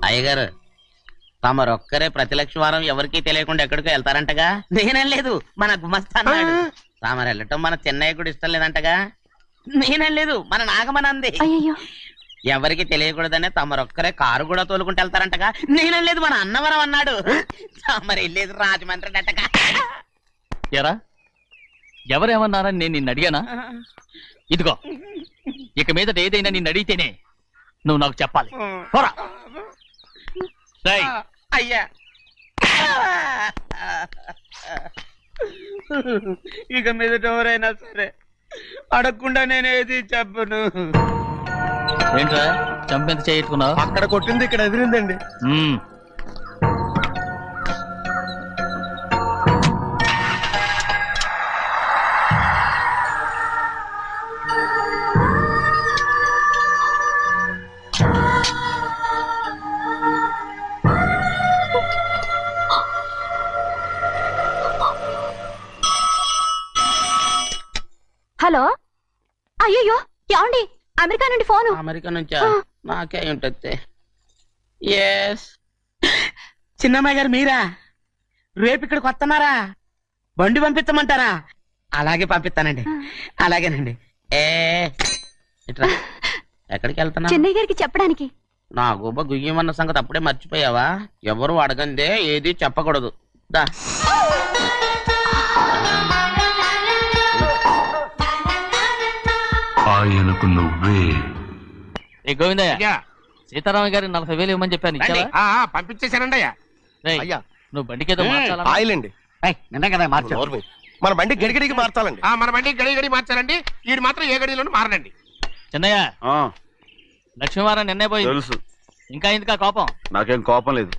అయ్యగారు తమరొక్కరే ప్రతిలక్ష వారం ఎవరికీ తెలియకుండా ఎక్కడికో వెళ్తారంటగా? నేనేం లేదు, మన గుమస్తా అన్నాడు. తామరు వెళ్ళటం మన చెన్నయ్య కూడా ఇష్టం లేదంటగా? నేనేం లేదు, మన నాగమనంది. ఎవరికి తెలియకూడదనే తమరొక్కరే కారు కూడా తోలుకుంటూ వెళ్తారంటగా? నేనేం లేదు, మన అన్నవరం అన్నాడు. తమరు వెళ్ళేది రాజమండ్రి అంటగా. ఎరా ఎవరేమన్నారని నేను నిన్ను అడిగానా? ఇదిగో ఇక మీదట ఏదైనా నిన్ను అడిగితేనే నువ్వు నాకు చెప్పాలి. పోరా. అయ్యా ఇక మీదట ఎవరైనా సరే అడగకుండా నేనేది చెప్పను. ఏంట్రా చంపెంత చేయించుకున్నావు? అక్కడ కొట్టింది ఇక్కడ ఎదిరిందండి. హలో, అయ్యో ఏమండి? అమెరికా నుండి ఫోను. అమెరికా నుంచా? నాకే ఉంటుంది. చిన్నమ్మాయి గారు మీరా? రేపు ఇక్కడికి వస్తున్నారా? బండి పంపిస్తామంటారా? అలాగే పంపిస్తానండి. అలాగేనండి. ఇట్రా. ఎక్కడికి వెళ్తున్నా? చెన్నయ్య గారికి చెప్పడానికి. నా గుబ్బ గుయ్యమన్న సంగతి అప్పుడే మర్చిపోయావా? ఎవరు అడగందే ఏది చెప్పకూడదు. దా ఆయనకు నువ్వే. గోవిందయ్య, సీతారామ గారి 40,000 ఇవ్వమని చెప్పాను. పంపించేశానండి. అయ్యా నువ్వు బండికేదో ఆయిల్ అండి. నిన్న కదా మార్చారు. మన బండి గడిగడికి మార్చాలండి. మన బండి గడిగడి మార్చాలండి. వీడు మాత్రం ఏ గడిలోనూ మారనండి. చిన్నయ్య, లక్ష్మీవారం నిన్నే పోయి తెలుసు. ఇంకా ఎందుకా కోపం? నాకేం కోపం లేదు.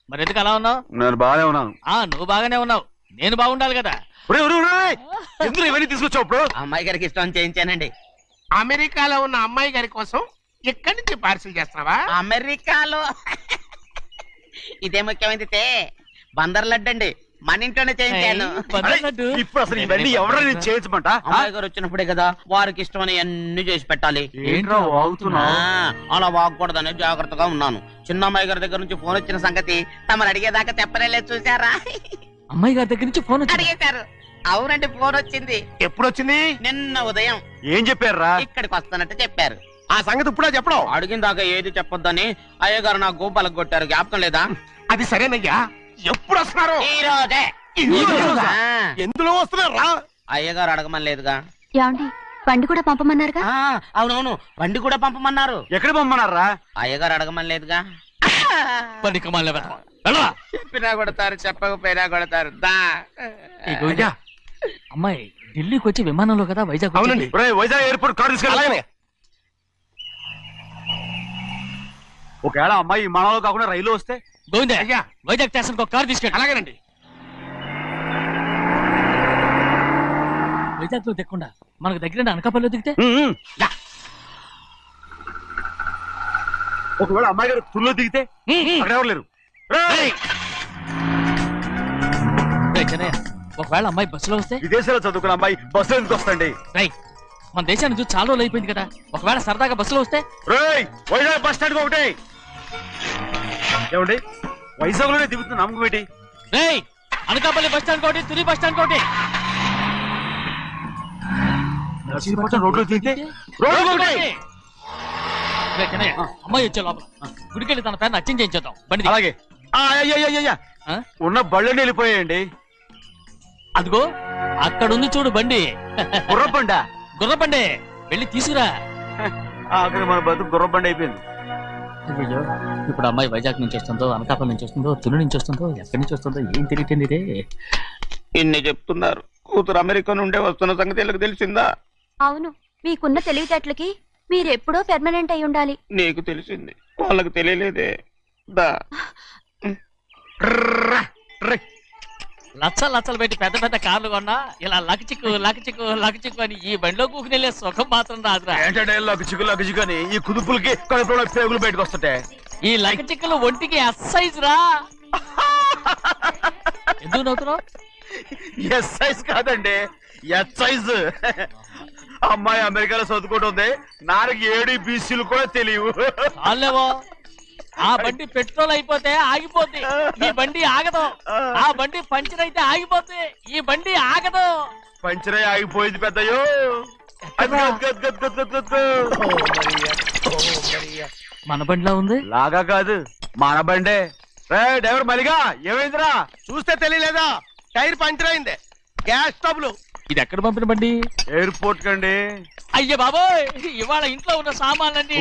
మరి ఎందుకు అలా ఉన్నావు? నేను బాగానే ఉన్నాను. నువ్వు బాగానే ఉన్నావు, నేను బాగుండాలి కదా. ఎందుకు ఇవన్నీ తీసుకొచ్చావు? ఇప్పుడు అమ్మాయి గారికి ఇష్టం చేయించానండి. అమెరికాలో ఉన్న అమ్మాయి గారి కోసం ఎక్కడి నుంచి పార్సిల్ చేస్తున్నావా? అమెరికాలో ఇదే ముఖ్యమైనది. బందర్ లడ్డు అండి, మన ఇంట్లోనే చేయించాను. ఇప్పుడు అసలు ఇవన్నీ ఎవరైనా చేయించమంట? అమ్మాయి గారు వచ్చినప్పుడే కదా వారికి ఇష్టమని అన్ని చేసి పెట్టాలి. అలా వాగకూడదని జాగ్రత్తగా ఉన్నాను. చిన్న అమ్మాయి గారి దగ్గర నుంచి ఫోన్ వచ్చిన సంగతి తమరు అడిగేదాకా చెప్పలేదు. చూసారా? అమ్మాయి గారి దగ్గర నుంచి ఫోన్ అడిగేశారు. అవునండి, ఫోన్ వచ్చింది. ఎప్పుడు వచ్చింది? నిన్న ఉదయం. ఏం చెప్పారా? ఇక్కడికి వస్తానంటే చెప్పారు. ఆ సంగతి ఇప్పుడే చెప్పడం. అడిగిన దాకా ఏది చెప్పొద్దని అయ్యగారు నా గోపాలకు కొట్టారు. జ్ఞాపకం లేదా? అది సరేనయ్యా. ఎప్పుడు వస్తున్నారు? ఈ రోజే. ఎందులో వస్తున్నారా? అయ్యగారు అడగమని లేదుగా. ఏమండి, బండి కూడా పంపమన్నారుగా? అవునవును, బండి కూడా పంపమన్నారు. ఎక్కడ పంపమన్నారా? అయ్యగారు అడగమని లేదుగా. చెప్పినా కొడతారు, చెప్పకపోయినా కొడతారు. అమ్మాయి ఢిల్లీకి వచ్చి విమానంలో కదా వైజాగ్. అవునండి, వైజాగ్ ఎయిర్పోర్ట్ కార్ తీసుకెళ్ళి. ఒకవేళ అమ్మాయి విమానంలో కాకుండా రైలు వస్తే? అయ్యా వైజాగ్ స్టేషన్ కార్ తీసుకెళ్ళి. అలాగేనండి. వైజాగ్ లో దిక్కుండా మనకు దగ్గర అనకాపల్లిలో దిగితే? ఒకవేళ అమ్మాయి గారు తుల్లో దిగితే? అక్కడ ఎవరు లేరు. ఒకవేళ అమ్మాయి బస్సులో వస్తే? విదేశాల్లో చదువుకున్న అమ్మాయి బస్సులో ఎందుకు వస్తండి? మన దేశాన్ని చూసి చాలా రోజులు అయిపోయింది కదా, ఒకవేళ సరదాగా బస్సులో వస్తే? వైజాగ్ బస్ స్టాండ్ ఒకటి. ఏమండి, వైజాగ్ లోనే దిగుతున్న నమ్మకం ఏంటి? అనకాపల్లి బస్ స్టాండ్ కోటి, తుని బస్ స్టాండ్ కోటి. రోడ్లో దిగితే అమ్మాయి వచ్చే లోపల గుడికెళ్ళి తన పేరుని అచ్చం చేయించేద్దాం బండి. అలాగే. ఉన్న బళ్ళని వెళ్ళిపోయాయండి. అదిగో అక్కడుంది చూడు బండి. గుర్రబండా? గుర్రబండి, వెళ్ళి తీసుకురా. అక్కడ మన బతుకు గుర్రబండి అయిపోయింది. అయ్యో, ఇప్పుడు అమ్మాయి వైజాగ్ నుంచి వస్తుందో, అనకాపల్లి నుంచి వస్తుందో, తుని నుంచి వస్తుందో, ఎక్కడి నుంచి వస్తుందో ఏం తెలియటండి. ఇన్ని చెప్తున్నారు, కూతురు అమెరికా నుండే వస్తున్న సంగతి వీళ్ళకి తెలిసిందా? అవును, మీకున్న తెలివితేటలకి మీరెప్పుడో పెర్మనెంట్ అయి ఉండాలి. నీకు తెలిసింది, వాళ్ళకి తెలియలేదే. దా లచ్చలు పెట్టి పెద్ద పెద్ద కార్లు కొన్నా ఇలా లకచిక్కు అని ఈ బండిలో కూకుని వెళ్ళే సుఖం మాత్రం రాదురా. ఏంటంటే లకచిక్కు అని ఈ కుదుపులకి కడుపులో పేగులు బయటకు వస్తుంటాయి. ఈ లకచిక్కులు ఒంటికి ఎక్సైజ్ రా. ఎందుకు నవ్వుతున్నావు? ఎక్సైజ్ కాదండి, ఎక్సైజ్. అమ్మాయి అమెరికాలో చదువుకుంటుంది, నాకు 7 BCలు కూడా తెలియవు. చాలేవో ఆ బండి పెట్రోల్ అయిపోతే ఆగిపోద్ది, ఈ బండి ఆగదు. ఆ బండి పంచర్ అయితే ఆగిపోద్ది, ఈ బండి ఆగదు. పంచరే ఆగిపోయింది పెద్దయ్యో. మన బండిలా ఉంది. లాగా కాదు మన బండే. రే డ్రైవర్ మలిగా ఏమైందిరా? చూస్తే తెలియలేదా? టైర్ పంచర్ అయింది. గ్యాస్ స్టవ్లు. ఇది ఎక్కడ పంపిన బండి? ఎయిర్పోర్ట్ కండి. అయ్య బాబోయ్, ఇవాళ ఇంట్లో ఉన్న సామాన్లన్నీ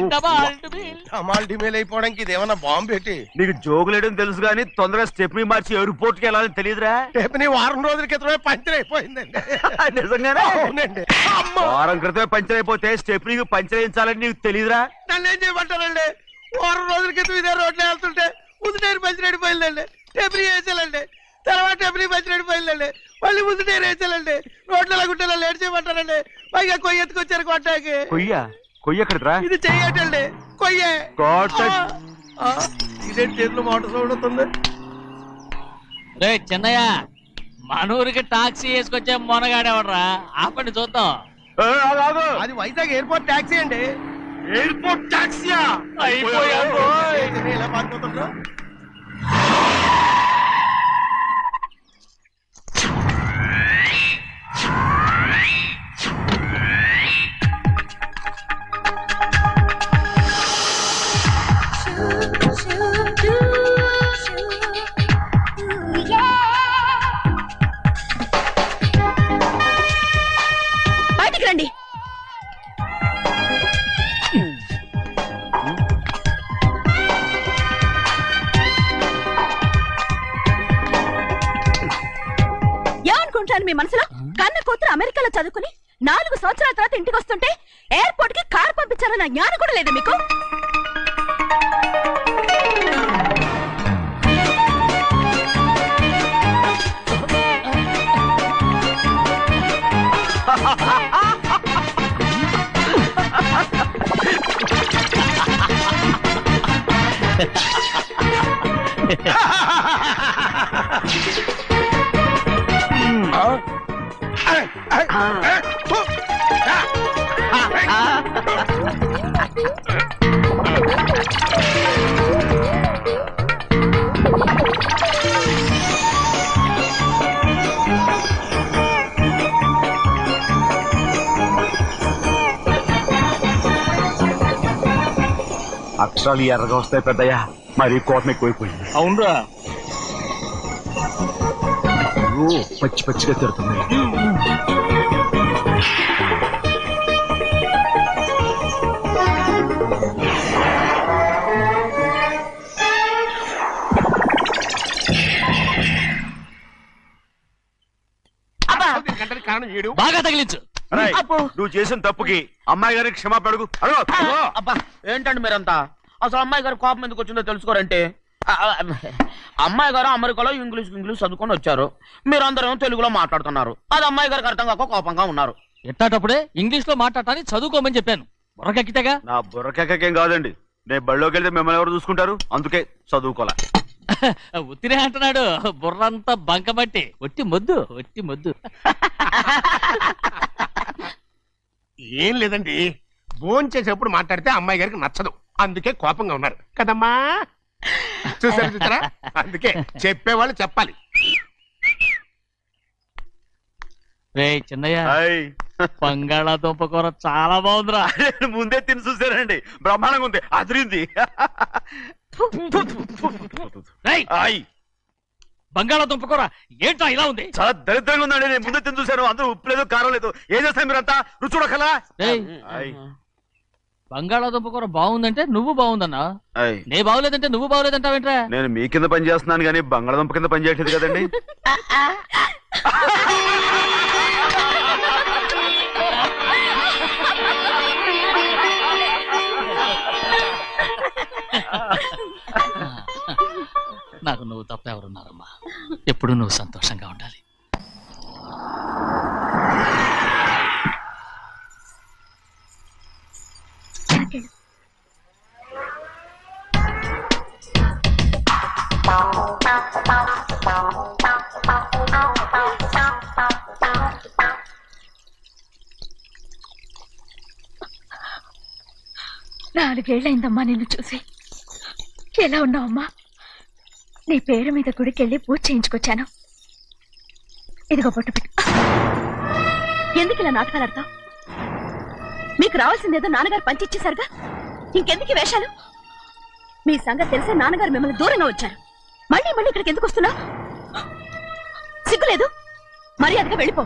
అమాల్ డిమేల్ అయిపోవడానికి ఇది ఏమన్నా బాంబు పెట్టి? నీకు జోగులేయడం తెలుసు కానీ తొందరగా స్టెప్ని మార్చి ఎయిర్పోర్ట్ కి వెళ్ళాలని తెలియదురా? రేపు వారం రోజుల క్రితమే పంచర్ అయిపోయిందండి. నిజంగానే? అవునండి. వారం క్రితమే పంచర్ అయిపోతే స్టెప్నీకి పంచర్ వేయించాలని నీకు తెలియదురా? నన్ను ఏం చేయమంటారండి? వారం రోజుల క్రితం ఇదే రోడ్లో వెళ్తుంటే ముందు టైర్ పంచర్ అయిపోయిందండి. టెబ్రీ వేసాలండి. తర్వాత టెబ్రీ పంచర్ అయిపోయిందండి. మళ్ళీ ముందు టైర్ వేసాలండి. రోడ్లు ఎలా గుంటే లేట్ చేయమంటారండి. పైగా కొయ్య ఎత్తుకొచ్చారు కొట్టాకి. కొయ్య ఎక్కడిరా? ఇది చెయ్యటండి. కొయ్యే. ఇదే చేతులు మోటార్ సౌండ్ అవుతుంది. రే చిన్నయ్య, మనూరికి టాక్సీ వేసుకొచ్చే మొనగాడేవడరా? ఆపండి చూద్దాం. అది వైజాగ్ ఎయిర్పోర్ట్ టాక్సీ అండి. ఎయిర్పోర్ట్ టాక్సీయా? ఇలా పారిపోతుండ్రా? బయటికి రండి. ఏమనుకుంటాను మీ మనసులో? కన్న కూతురు అమెరికాలో చదువుకుని 4 సంవత్సరాల తర్వాత ఇంటికి వస్తుంటే ఎయిర్పోర్ట్ కి కార్ పంపించాలన్న జ్ఞానం కూడా లేదా మీకు? అక్షరాలు ఎర్రగా వస్తాయి పెద్దయ్యా. మరి కోపం ఎక్కువైపోయింది. అవునరా, పచ్చి పచ్చిగా తిడుతుంది. కారణం ఏడు. బాగా తగిలించు. నువ్వు చేసిన తప్పుకి అమ్మాయి గారికి క్షమాపణ అడుగు. అబ్బా ఏంటండి మీరంతా? అసలు అమ్మాయి గారు కోపం ఎందుకు వచ్చిందో తెలుసుకోరంటే, అమ్మాయి గారు అమెరికాలో ఇంగ్లీష్ చదువుకొని వచ్చారు. మీరందరూ తెలుగులో మాట్లాడుతున్నారు. అది అమ్మాయి గారికి అర్థం కాక కోపంగా ఉన్నారు. ఎట్టాటప్పుడే ఇంగ్లీష్ లో మాట్లాడటానికి చదువుకోమని చెప్పాను. బుర్రకెక్కితేగా. నా బుర్రకేకేం కాదండి. నేను బళ్ళోకి వెళ్తే మిమ్మల్ని ఎవరు చూసుకుంటారు? అందుకే చదువుకోలే. ఉత్తినే అంటున్నాడు. బుర్రంతా బంకమట్టి. ఒట్టి మొద్దు. ఏం లేదండి, భోజనం చేసేప్పుడు మాట్లాడితే అమ్మాయి గారికి నచ్చదు. అందుకే కోపంగా ఉన్నారు కదమ్మా. చూసారా? అందుకే చెప్పేవాళ్ళు చెప్పాలి. రే చిన్నయ్య, బంగాళాదుంప కూర చాలా బాగుందిరా. ముందే తిని చూసానండి, బ్రహ్మాండంగా ఉంది. అదిరింది. బంగాళాదుంప కూర ఏంటో ఇలా ఉంది? చాలా దరిద్రంగా ఉందండి. నేను ముందే తిని చూశాను. అందరూ ఉప్పు లేదు, కారం లేదు. ఏం చేస్తాను మీరంతా? రుచి చూడకలా. బంగాళాదుంప కూర బాగుందంటే నువ్వు బాగుందన్నా, నే బాగులేదంటే నువ్వు బాగులేదంటావేంట్రా? నేను మీ కింద పని చేస్తున్నాను కానీ బంగాళాదుంప కింద పని చేయట్లేదు కదండి. నాకు నువ్వు తప్ప ఎవరున్నారమ్మా? ఎప్పుడు నువ్వు సంతోషంగా ఉండాలి. నాలుగేళ్లైందమ్మా నిన్ను చూసి. ఎలా ఉన్నావమ్మా? నీ పేరు మీద గుడికెళ్ళి పూజ చేయించుకొచ్చాను. ఇదిగో బొట్టు పెట్టు. ఎందుకు ఇలా నాటకాలు ఆడతావు? మీకు రావాల్సిందేదో నాన్నగారు పంచిచ్చేశారుగా, ఇంకెందుకు ఈ వేషాలు? మీ సంగతి తెలిసే నాన్నగారు మిమ్మల్ని దూరంగా వచ్చారు. మళ్ళీ మళ్ళీ ఇక్కడికి ఎందుకు వస్తున్నావు? సిగ్గులేదు? మర్యాదగా వెళ్ళిపో.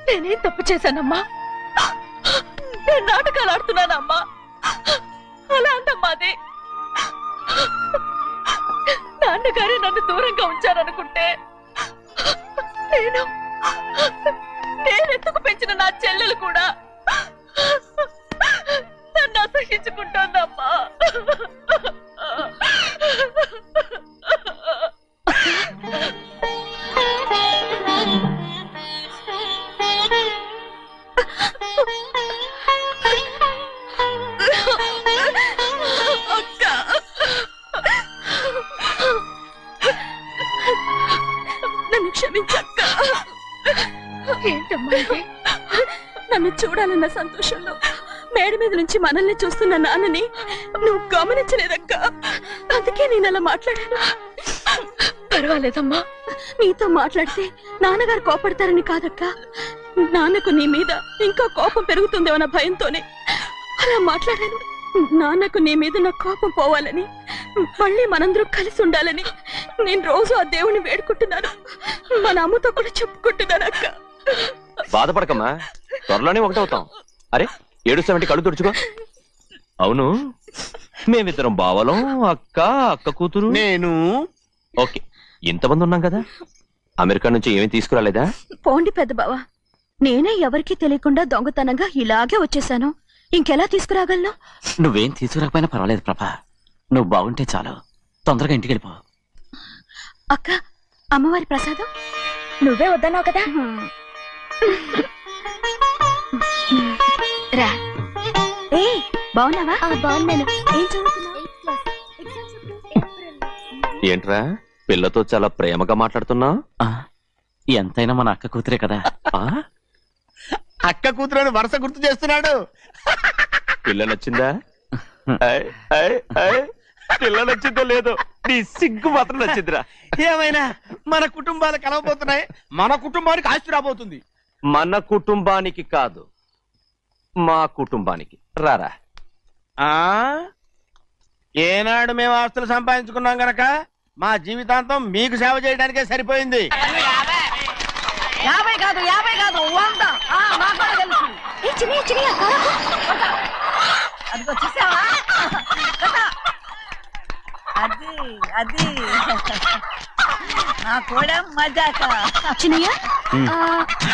నేనేం తప్పు చేశానమ్మా? నేను నాటకాలు ఆడుతున్నానమ్మా. అలా అందమ్మా అది. నాన్నగారే నన్ను దూరంగా ఉంచారనుకుంటే నేనెత్తుకు పెంచిన నా చెల్లెలు కూడా నన్ను అసహించుకుంటోందమ్మా. నన్ను క్షమించక్క. ఏంటమ్మా ఇది? నన్ను చూడాలన్న సంతోషంలో మేడ మీద నుంచి మనల్ని చూస్తున్న నాన్నని నువ్వు గమనించలేదక్క. అందుకే నేను అలా మాట్లాడాను. పర్వాలేదమ్మా, నీతో మాట్లాడితే నాన్నగారు కోపడతారని కాదక్క. నాన్నకు నీ మీద ఇంకా కోపం పెరుగుతుందేమన్న భయంతోనే అలా మాట్లాడాను. నాన్నకు నీ మీద నా కోపం పోవాలని, మళ్ళీ మనందరూ కలిసి ఉండాలని నేను రోజు ఆ దేవుని వేడుకుంటున్నాను. మన అమ్మతో కూడా చెప్పుకుంటున్నాను అక్క. బాధపడకమ్మా, త్వరలోనే ఒకటవుతాం. అరే 770 కళ్ళు తుడుచుకో. అవును, మేమిద్దరం బావలం, అక్క కూతురు, నేను. ఓకే, ఇంతమంది ఉన్నాం కదా. అమెరికా నుంచి ఏమీ తీసుకురాలేదా? పోండి పెద్ద బావ, నేనే ఎవరికీ తెలియకుండా దొంగతనంగా ఇలాగే వచ్చేసాను. ఇంకెలా తీసుకురాగలను? నువ్వేం తీసుకురాకపోయినా పర్వాలేదు ప్రభా, నువ్వు బాగుంటే చాలు. తొందరగా ఇంటికి వెళ్ళిపో. అక్క, అమ్మవారి ప్రసాదం నువ్వే వద్దన్నావు కదా. రా. ఏ బాగున్నావా? బాగున్నాను. ఏం చదువుతున్నావు? ఏంట్రా పిల్లతో చాలా ప్రేమగా మాట్లాడుతున్నావు? ఎంతైనా మన అక్క కూతురే కదా. అక్క కూతురు వరుస గుర్తు చేస్తున్నాడు. పిల్ల నచ్చిందా? పిల్ల నచ్చిందో లేదో, నీ సిగ్గు మాత్రం నచ్చిందిరా. ఏమైనా మన కుటుంబాలు కలవబోతున్నాయి. మన కుటుంబానికి ఆస్తి రాబోతుంది. మన కుటుంబానికి కాదు, మా కుటుంబానికి. రారా. ఏనాడు మేము ఆస్తులు సంపాదించుకున్నాం గనక మా జీవితాంతం మీకు సేవ చేయడానికే సరిపోయింది. 50 కాదు 100. నాకు కూడా తెలుసు. అది వచ్చేసావా? అది నా కూడా మజాక. చిన్నయ్య,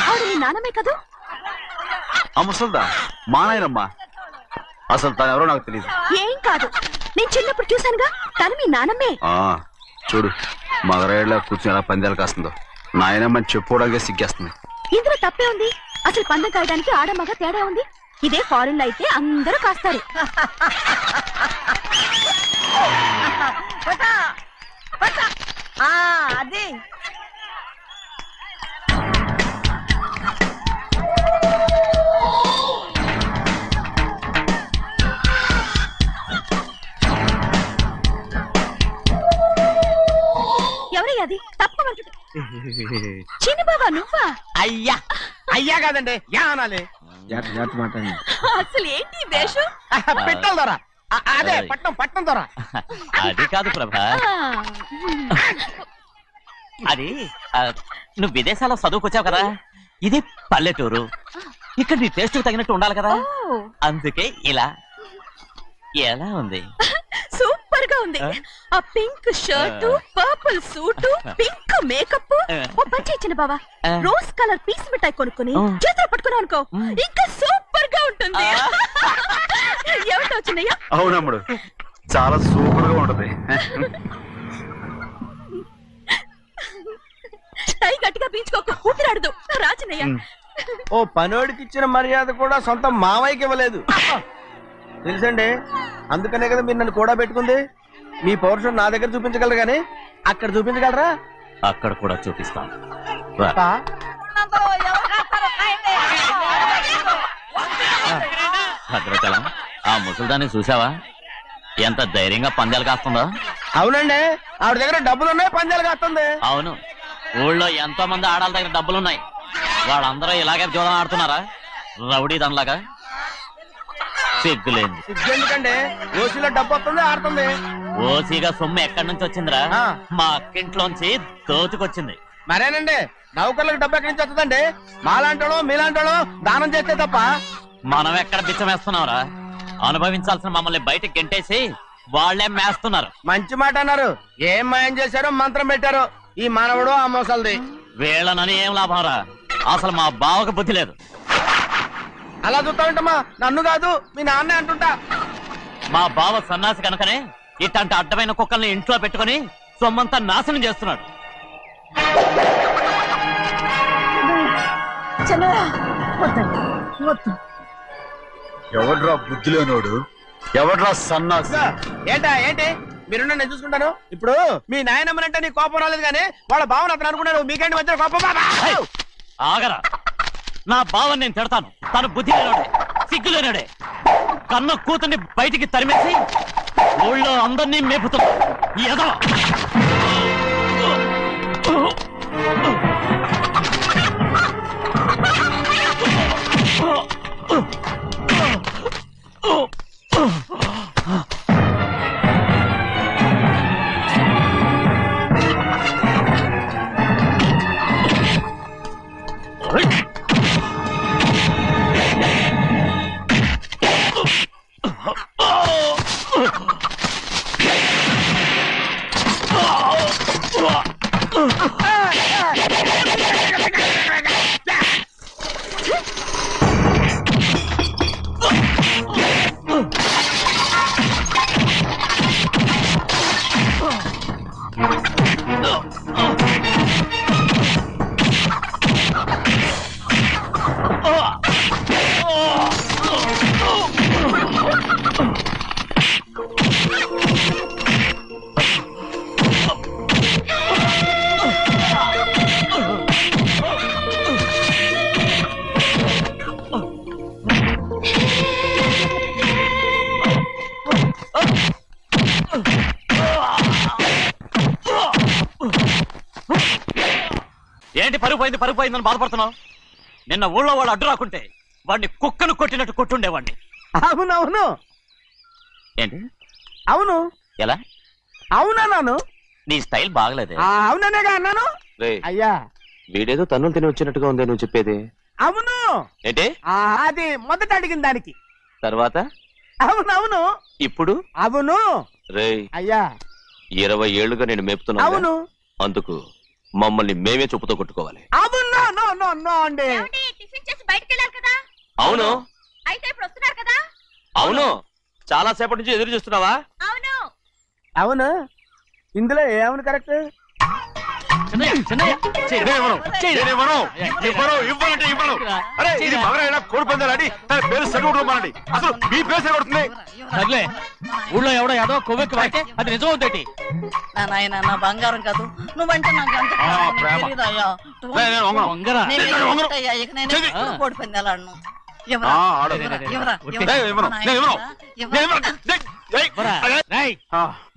ఆవిడ నీ నాన్నమే కదా? ముసల్దా మా నాయనమ్మా. అసలు తను ఎవరో నాకు తెలియదు. ఏం కాదు, నేను చిన్నప్పుడు చూశానుగా, తను మీ నాన్నమే. చూడు, మగరాయిలా కూర్చుని ఎలా పందాలు కాస్తుందో. నాయనమ్మని చెప్పుకోవడానికి సిగ్గేస్తుంది. ఇందులో తప్పే ఉంది? అసలు పందెం కాయడానికి ఆడమగ తేడా ఉంది. ఇదే ఫారెన్ లో అయితే అందరూ కాస్తారు. అది ఎవరయ్యా? అది తప్పమంటుంది. చిన్న బాబా నువ్వా? అయ్యా అయ్యా కాదండి, యా అనాలి. అసలు ఏంటి వేషం? పెట్టాలి దొర. అదే పట్నం దొర. అది కాదు ప్రభా, అది నువ్వు విదేశాల్లో చదువుకొచ్చావు కదా, ఇది పల్లెటూరు. ఇక్కడ నీ టేస్ట్ తగినట్టు ఉండాలి కదా, అందుకే ఇలా. ఎలా ఉంది? సూపర్ గా ఉంది. ఆ pink shirt, purple suit, pink makeup. ఓ పని ఇచ్చిన బావా, రోజ్ కలర్ పీస్ మిఠాయి కొనుక్కుని చేతిలో పట్టుకున్నావు అనుకో, ఇంకా సూపర్ గా ఉంటుంది. ఏమిటో చిన్నయ్య? అవునమ్ముడు, చాలా సూపర్ గా ఉంటది. టై గట్టిగా పీంచుకోకు, ఊపిరాడదు. రాజనయ్య, ఓ పనోడికి ఇచ్చిన మర్యాద కూడా సొంత మావయ్యకి ఇవ్వలేదు. తెలుసండి, అందుకనే కదా మీరు నన్ను కూడా పెట్టుకుంది. మీ పౌరుషం నా దగ్గర చూపించగలరు కానీ అక్కడ చూపించగలరా? అక్కడ కూడా చూపిస్తాను రా. పా. భద్రాచలం ఆ ముసలిదాన్ని చూసావా ఎంత ధైర్యంగా పందాలు కాస్తుందో? అవునండి, ఆవిడ దగ్గర డబ్బులు ఉన్నాయి, పందాలు కాస్తుంది. అవును, ఊళ్ళో ఎంతో మంది ఆడాళ్ళ దగ్గర డబ్బులున్నాయి, వాళ్ళందరూ ఇలాగే జోదం ఆడుతున్నారా రౌడీ దానిలాగా? సిగ్గులేదు. ఎందుకండి ఓసీలో డబ్బు వస్తుంది, ఆడుతుంది. ఓసీగా సొమ్ము ఎక్కడి నుంచి వచ్చిందిరా? ఆ. మా అక్కింట్లోంచి దోచుకొచ్చింది. మరేనండి, నౌకర్లకు డబ్బు ఎక్కడి నుంచి వస్తుందండి? మాలాంటోళ్ళు మీలాంటోళ్ళు దానం చేస్తే తప్ప. మనం ఎక్కడ బిచ్చం వేస్తున్నావురా? అనుభవించాల్సిన మమ్మల్ని బయటకు గెంటేసి వాళ్లే మేస్తున్నారు. మంచి మాట అన్నారు. ఏం మాయం చేశారో మంత్రం పెట్టారో ఈ మానవుడు ఆ మోసల్ది. వీళ్ళనని ఏం లాభం రా? అసలు మా బావకు బుద్ధి లేదు. అలా చూస్తా ఉంటామా? నన్ను కాదు మీ నాన్నే అంటుంటా. మా బావ సన్నాసి కనుకనే ఇట్లాంటి అడ్డమైన కుక్కల్ని ఇంట్లో పెట్టుకుని సొమ్మంతా నాశనం చేస్తున్నాడు. ఎవడ్రా బుద్ధి లేనోడు? ఎవడ్రా సన్నాసి? ఏంటా ఏంటి? మీరు నేను చూసుకుంటాను. ఇప్పుడు మీ నాయనమ్మనంటే నీ కోపం రాలేదు కానీ వాళ్ళ భావన అతను అనుకున్నాడు. మీకేంటి మధ్య కోపం? ఆగరా, నా బావని నేను తిడతాను. తను బుద్ధి లేనాడే, సిగ్గు లేనాడే. కన్న కూతుర్ని బయటికి తరిమేసి ఊళ్ళో అందరినీ మేపుతున్నా. ఎదవ ఏంటి పరుగు పోయిందని బాధపడుతున్నావు? నిన్న ఊళ్ళో వాళ్ళు అడ్డు రాకుంటే వాడిని కుక్కను కొట్టినట్టు కొట్టుండేవాడిని. అవునవును. ఏంటి? అవును. ఎలా? అవునన్నాను. నీ స్టైల్ బాగలేదే. అవుననేగా అన్నాను. అయ్యా, వీడేదో తన్నులు తిని వచ్చినట్టుగా ఉందే నువ్వు చెప్పేది. అవును. ఏంటి? అది మొదట అడిగిన దానికి. తర్వాత? అవునవును. ఇప్పుడు? అవును. రేయ్, అయ్యా 20 ఏళ్లుగా నేను మేపుతున్నా. అవును. అందుకు మమ్మల్ని మేమే చెప్పుతో కొట్టుకోవాలి. అవును. నో నో నో అండి. టిఫిన్ చేసి బయటికి వెళ్ళారు కదా? అవును. అయితే ఇప్పుడు వస్తున్నారు కదా? అవును. చాలా సేపటి నుంచి ఎదురు చూస్తున్నావా? అవును. అవును. ఇందులో ఏమని కరెక్ట్? సర్లే, ఊళ్ళో ఎవడో ఏదో కొవ్వెక్కి వాడితే అది నిజం అవుతాయి. నాయన నా బంగారం కాదు, నువ్వంటే నాకు ఎంత తెలీదయ్యా. ఇక నేను ఎప్పుడు కోడి పందాలాడను.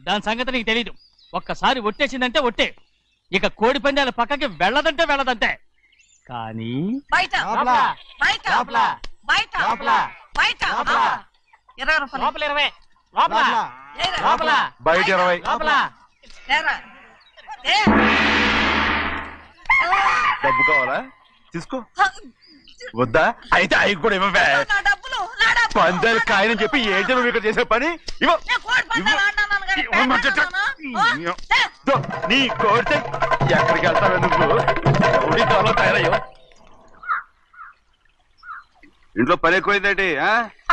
దాని సంగతి నీకు తెలీదు. ఒక్కసారి ఒట్టేసిందంటే ఒట్టే. ఇక కోడి పందాల పక్కకి వెళ్ళదంటే వెళ్ళదంటే. కానీ బయట బయట బయట బయట 20 రూపాయలు. లోపల 20, లోపల బయట 20. ఏరా. డబ్బు కావాలా? తీసుకో. వద్దా? అయితే అవి కూడా ఇవ్వవే. నా డబ్బులు పందాలు కాయని చెప్పి ఏంటి నువ్వు ఇక్కడ చేసే పని? ఇవ్వ. నీ కోరితే ఎక్కడికి వెళ్తావు నువ్వు? తయారయ్యో. ఇంట్లో పని ఎక్కువైందేంటి?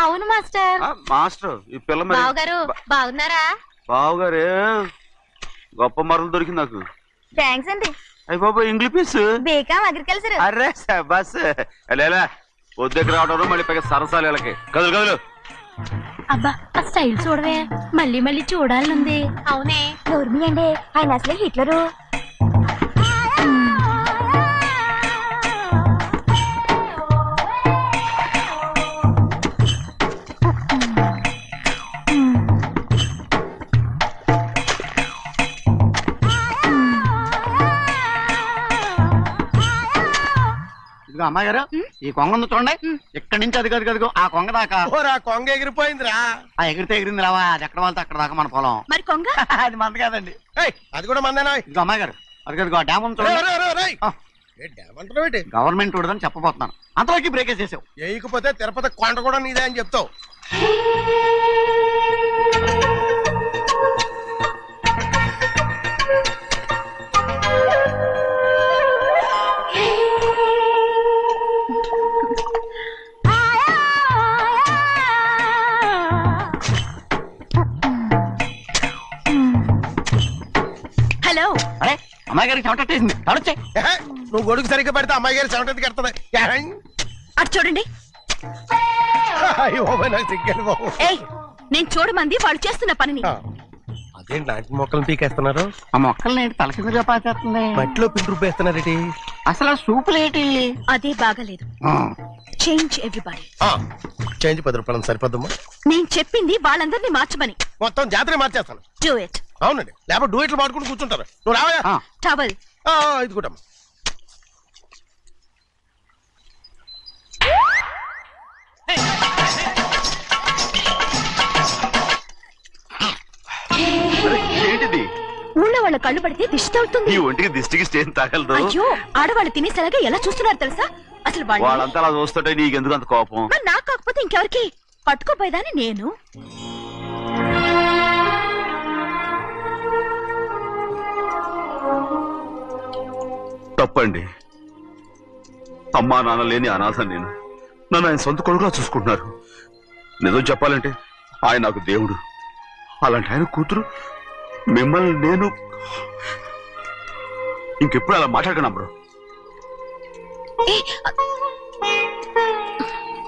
అవును మాస్టర్. మాస్టర్, ఈ పిల్ల మరి బావగారు బాగున్నారా? బావుగారే, గొప్ప మరలు దొరికింది నాకు. థ్యాంక్స్ అండి. అయ్యి బాబా, ఇంగ్లీష్ పీస్. BCom agriculture. అరే బస్ లేలా, వద్దకు రావడం మళ్ళీ పైగా సరసాలు వీళ్ళకి. కదులు కదులు. అబ్బా ఆ స్టైల్ చూడవే మళ్ళీ మళ్ళీ చూడాలనుంది. అవునే నోర్మి అండి, ఆయన అసలే హిట్లరు. ఇదిగో అమ్మాయి గారు, ఈ కొంగ ఉంది చూడండి, ఇక్కడి నుంచి అది కదిగో ఆ కొంగ దాకా. ఓరా కొంగ ఎగిరిపోయిందిరా. ఆ ఎగిరితే ఎగిరింది రావా, అది ఎక్కడ వాళ్ళతో అక్కడ దాకా మన పొలం. మరి కొంగ అది మంద కాదండి. ఏయ్, అది కూడా మందేనా? ఇదిగో అమ్మాయి గారు, అది కదిగో డ్యామ్ ఉంది చూడండి. ఆ. ఏమంటారు గవర్నమెంట్ ఉండదని చెప్పబోతున్నాను, అంతలోకి బ్రేక్ చేసావు. వేయకపోతే తిరుపతి కొండ కూడా నీదే అని చెప్తావు. హలో. అరే అమ్మాయి గారికి చెమటేసింది, తడొచ్చే. ఏహే, నువ్వు గొడుగు సరిగ్గా పెడితే అమ్మాయి గారి చెమటది కడుతుంది. అటు చూడండి. నాకు సిగ్గాను బాబు. ఏయ్, నేను చూడమంది వాళ్ళు చేస్తున్న పనిని. అదేంటి నాటి మొక్కలను పీకేస్తున్నారు? ఆ మొక్కల్ని ఏంటి తల కిందగా పాచేస్తుంది? మట్టిలో పిండి రుబ్బేస్తున్నారేటి? అసలు ఆ సూపులేటి? అదే బాగాలేదు. Change everybody. చేంజ్ 10 రూపాయలు సరిపోద్దమ్మా. నేను చెప్పింది వాళ్ళందరినీ మార్చమని. మొత్తం జాతర మార్చేస్తాను. Do it. అవునండి, లేకపోతే డూయిట్లు పాడుకుంటూ కూర్చుంటారు. నువ్వు రావయా? టవల్. ఇది కూడా ఏంటిది? ఊళ్ళో వాళ్ళ కళ్ళు పడితే దిష్టి అవుతుంది. ఈ ఒంటికి దిష్టికి స్టేన్ తగలదు. అయ్యో, ఆడవాళ్ళు తినేసరిగా ఎలా చూస్తున్నారు తెలుసా? అసలు వాళ్ళంతా అలా చూస్తుంటే నీకెందుకు అంత కోపం? మరి నాకు కాకపోతే ఇంకెవరికి? పట్టుకోపోయేదాన్ని నేను. తప్పండి. అమ్మా నాన్న లేని అనాథ నేను. నన్ను ఆయన సొంత కొడుకులా చూసుకుంటున్నారు. నిజం చెప్పాలంటే ఆయన నాకు దేవుడు. అలాంటి ఆయన కూతురు మిమ్మల్ని నేను ఇంకెప్పుడు అలా మాట్లాడకను బ్రో.